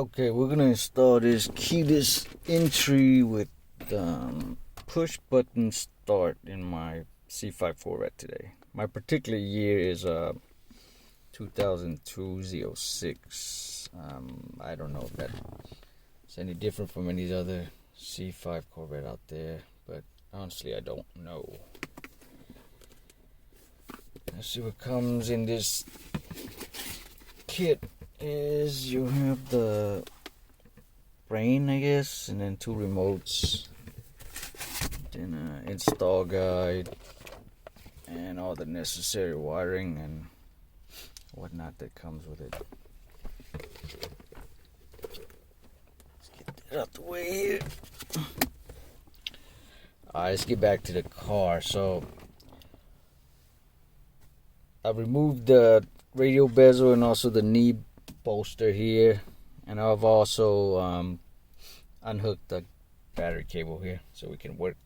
Okay, we're gonna install this keyless entry with push button start in my C5 Corvette today. My particular year is 2002 Z06. I don't know if that's any different from any other C5 Corvette out there, but honestly I don't know. Let's see what comes in this kit. Is you have the brain, I guess, and then 2 remotes, then an install guide, and all the necessary wiring and whatnot that comes with it. Let's get that out the way here. Alright, let's get back to the car. So I removed the radio bezel and also the knee bolster here, and I've also unhooked the battery cable here so we can work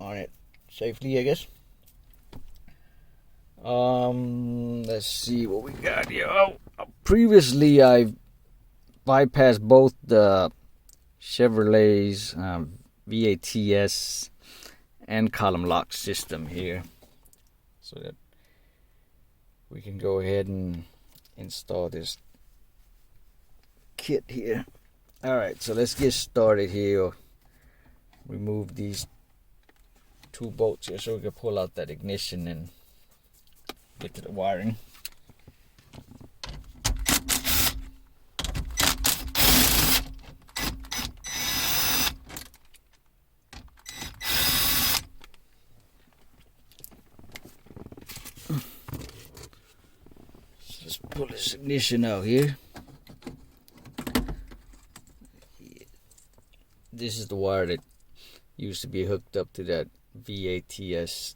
on it safely, I guess. Let's see what we got here. Previously I bypassed both the Chevrolet's VATS and column lock system here so that we can go ahead and install this kit here. Alright, so let's get started here. Remove these 2 bolts here so we can pull out that ignition and get to the wiring. Let's pull this ignition out here. This is the wire that used to be hooked up to that VATS.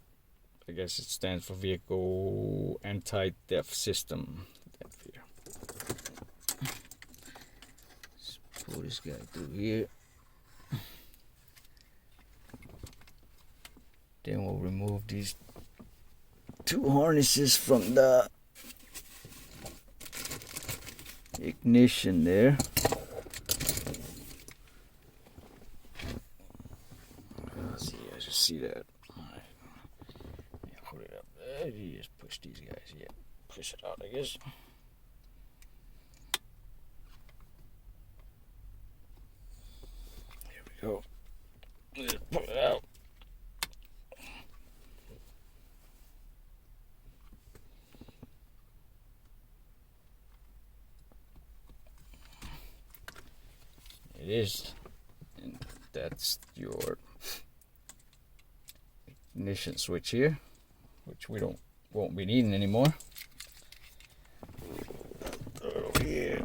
I guess it stands for Vehicle Anti-Theft System. Let's pull this guy through here. Then we'll remove these 2 harnesses from the ignition there. See that? Alright. Yeah, put it up there. You just push these guys. Yeah, push it out, I guess. Here we go. Just pull it out. It is. And that's your ignition switch here, which we won't be needing anymore. Throw it over here.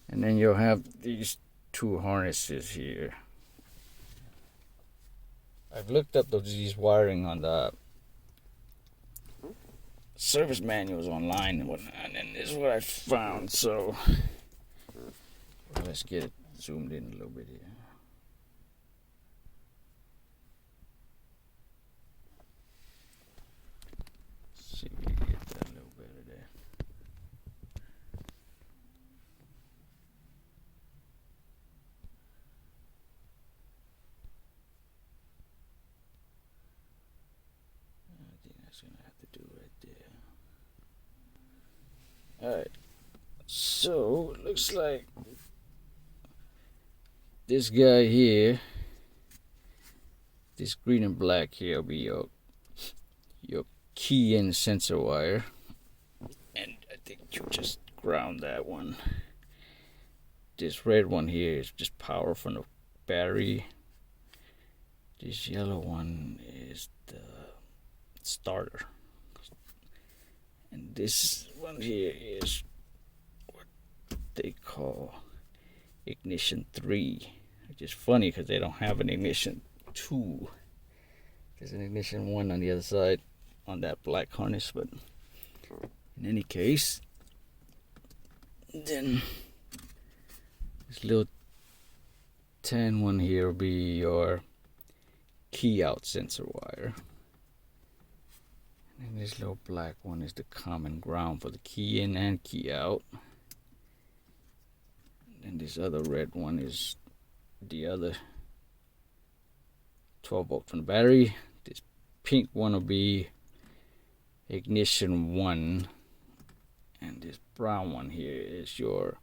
And then you'll have these 2 harnesses here. I've looked up these wiring on the service manuals online and whatnot, and this is what I found. So let's get it zoomed in a little bit here. See if we can get that a little better there. I think that's gonna have to do right there. Alright, so it looks like this guy here, this green and black here will be your key in sensor wire, and I think you just ground that one. This red one here is just power from the battery. This yellow one is the starter, and this one here is what they call ignition 3, which is funny because they don't have an ignition 2. There's an ignition 1 on the other side on that black harness, but in any case, then this little tan one here will be your key out sensor wire, and then this little black one is the common ground for the key in and key out. And this other red one is the other 12 volt from the battery. This pink one will be ignition 1, and this brown one here is your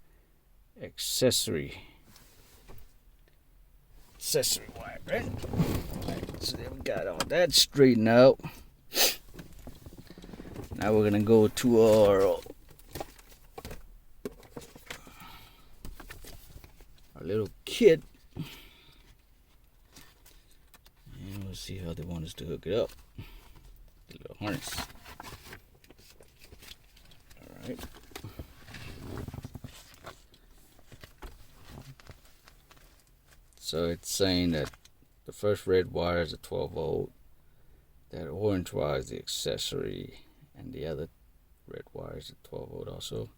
accessory wire, right? Alright, so then we got all that straightened out. Now we're gonna go to our little kit, and we'll see how they want us to hook it up. The little harness. Alright. So it's saying that the first red wire is a 12 volt, that orange wire is the accessory, and the other red wire is a 12 volt also.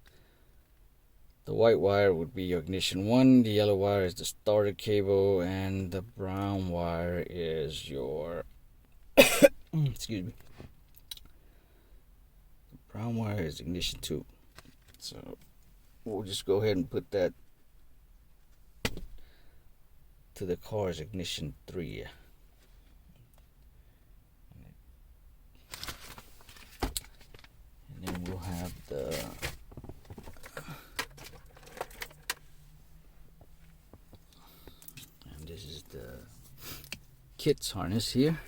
The white wire would be your ignition 1, the yellow wire is the starter cable, and the brown wire is your excuse me. The brown wire is ignition 2. So we'll just go ahead and put that to the car's ignition 3. And then we'll have the this is the kit's harness here.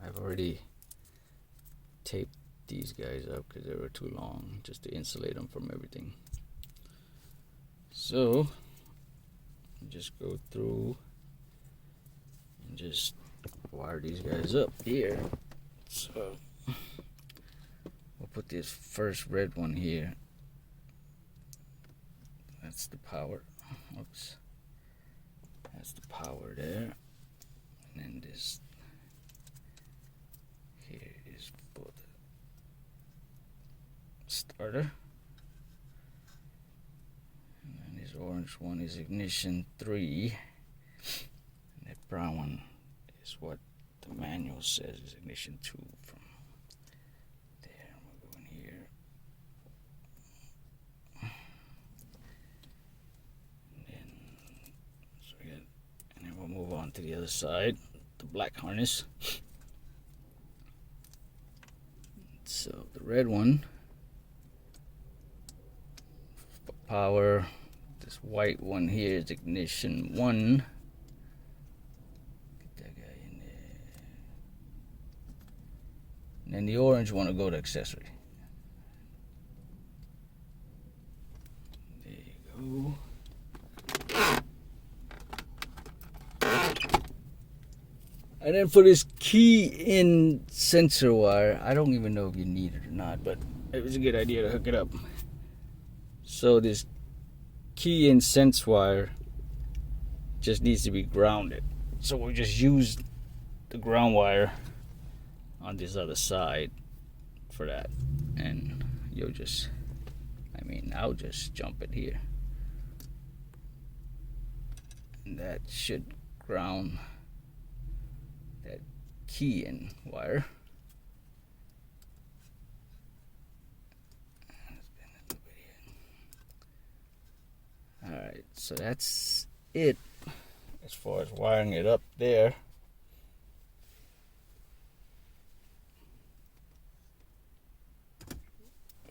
I've already taped these guys up because they were too long, just to insulate them from everything. So just go through and just wire these guys up here. So we'll put this first red one here. That's the power. Oops. That's the power there. And then this here is for the starter. And then this orange one is ignition 3. And that brown one is what the manual says is ignition 2 from there. We'll go in here. And then we'll move on to the other side, the black harness. So the red one for power. This white one here is ignition 1. Get that guy in there. And then the orange one will go to accessory. There you go. And then for this key in sensor wire, I don't even know if you need it or not, but it was a good idea to hook it up. So this key in sense wire just needs to be grounded. So we'll just use the ground wire on this other side for that. And you'll just, I'll just jump it here. And that should ground that key in wire. Alright, so that's it as far as wiring it up there.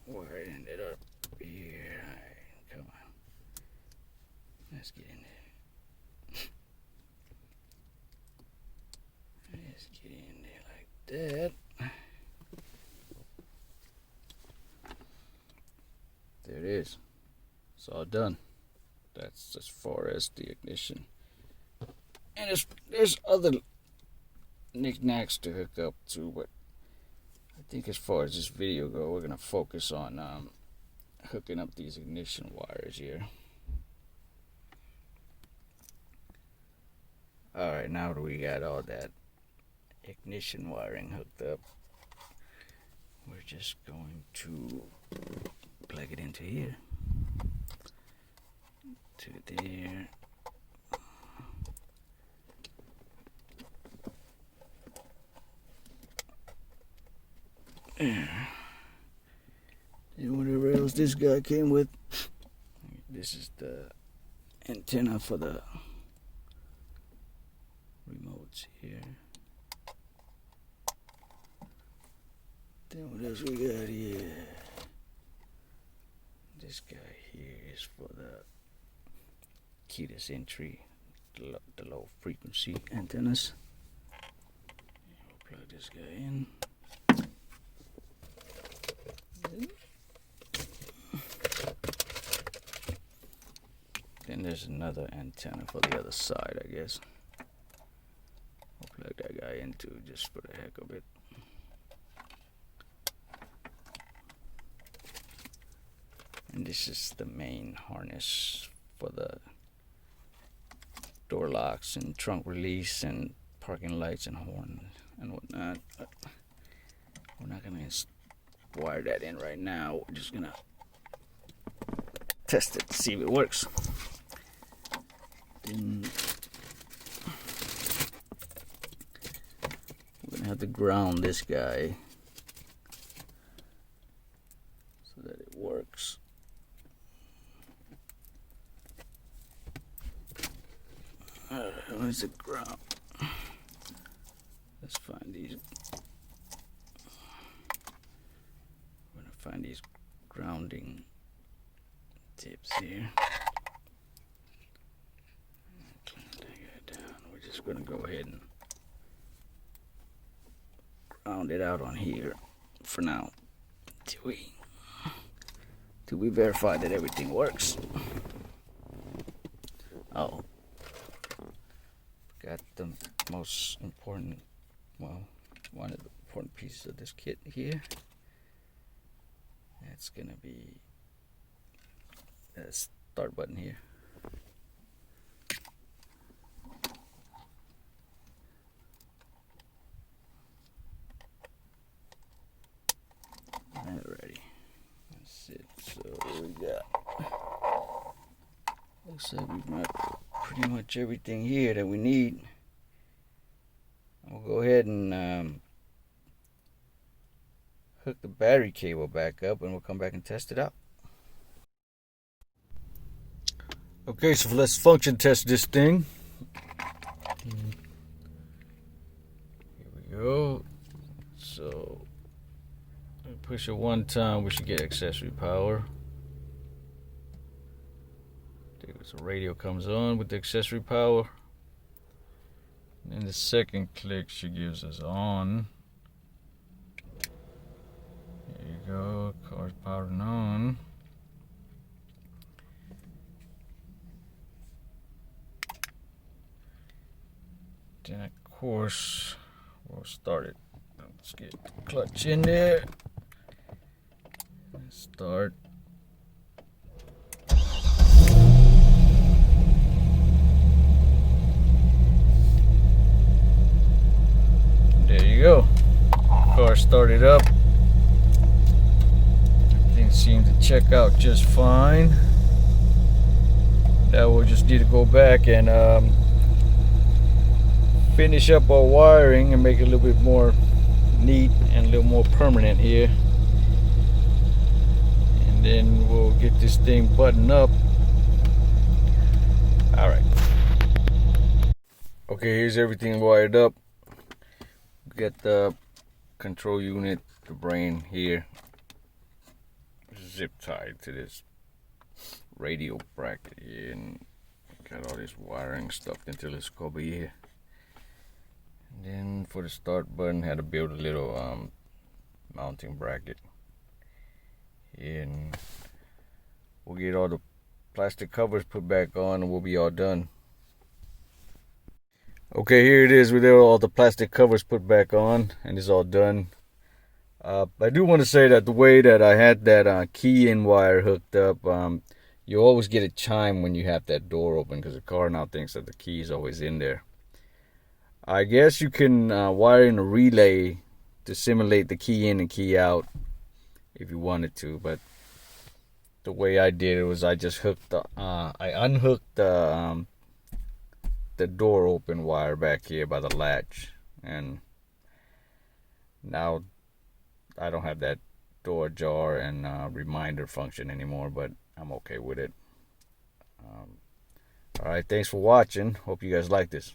Wiring it up here. Alright, come on. Let's get in there. Let's get in there like that. There it is. It's all done. That's as far as the ignition. And there's other knickknacks to hook up to, but I think as far as this video goes, we're going to focus on hooking up these ignition wires here. Alright, now that we got all that ignition wiring hooked up, we're just going to plug it into here. To there. There. And whatever else this guy came with. This is the antenna for the remotes here. Then what else we got here? This guy here is for the keyless entry, the low frequency antennas. We'll plug this guy in. Then there's another antenna for the other side, I guess. I'll plug that guy in too, just for the heck of it. And this is the main harness for the door locks and trunk release and parking lights and horn and whatnot. But we're not gonna wire that in right now. We're just gonna test it, see if it works. Then we're gonna have to ground this guy so that it works. Alright, where's the ground? Let's find these. We're gonna find these grounding tips here. Clamp that guy down. We're just gonna go ahead and ground it out on here for now till we verify that everything works. Oh, got the most important, well, one of the important pieces of this kit here. That's gonna be the start button here. Alrighty, that's it. So we got, looks like we've got pretty much everything here that we need. We'll go ahead and hook the battery cable back up and we'll come back and test it out. Okay, so let's function test this thing. Here we go. So push it one time, we should get accessory power. So radio comes on with the accessory power. And then the second click she gives us on. There you go, car's powered and on. Then of course we'll start it. Let's get the clutch in there. Start. There you go. Car started up. Everything seemed to check out just fine. Now we'll just need to go back and finish up our wiring and make it a little bit more neat and a little more permanent here. And then we'll get this thing buttoned up. Alright. Okay, here's everything wired up. Get the control unit, the brain here, zip tied to this radio bracket here, and got all this wiring stuffed into this cover here. And then for the start button, had to build a little mounting bracket here, and we'll get all the plastic covers put back on and we'll be all done. Okay, here it is with all the plastic covers put back on and it's all done. I do want to say that the way that I had that key-in wire hooked up, you always get a chime when you have that door open because the car now thinks that the key is always in there. I guess you can wire in a relay to simulate the key in and key out if you wanted to, but the way I did it was I just hooked I unhooked the door open wire back here by the latch, and now I don't have that door ajar and reminder function anymore, but I'm okay with it. All right, thanks for watching. Hope you guys like this.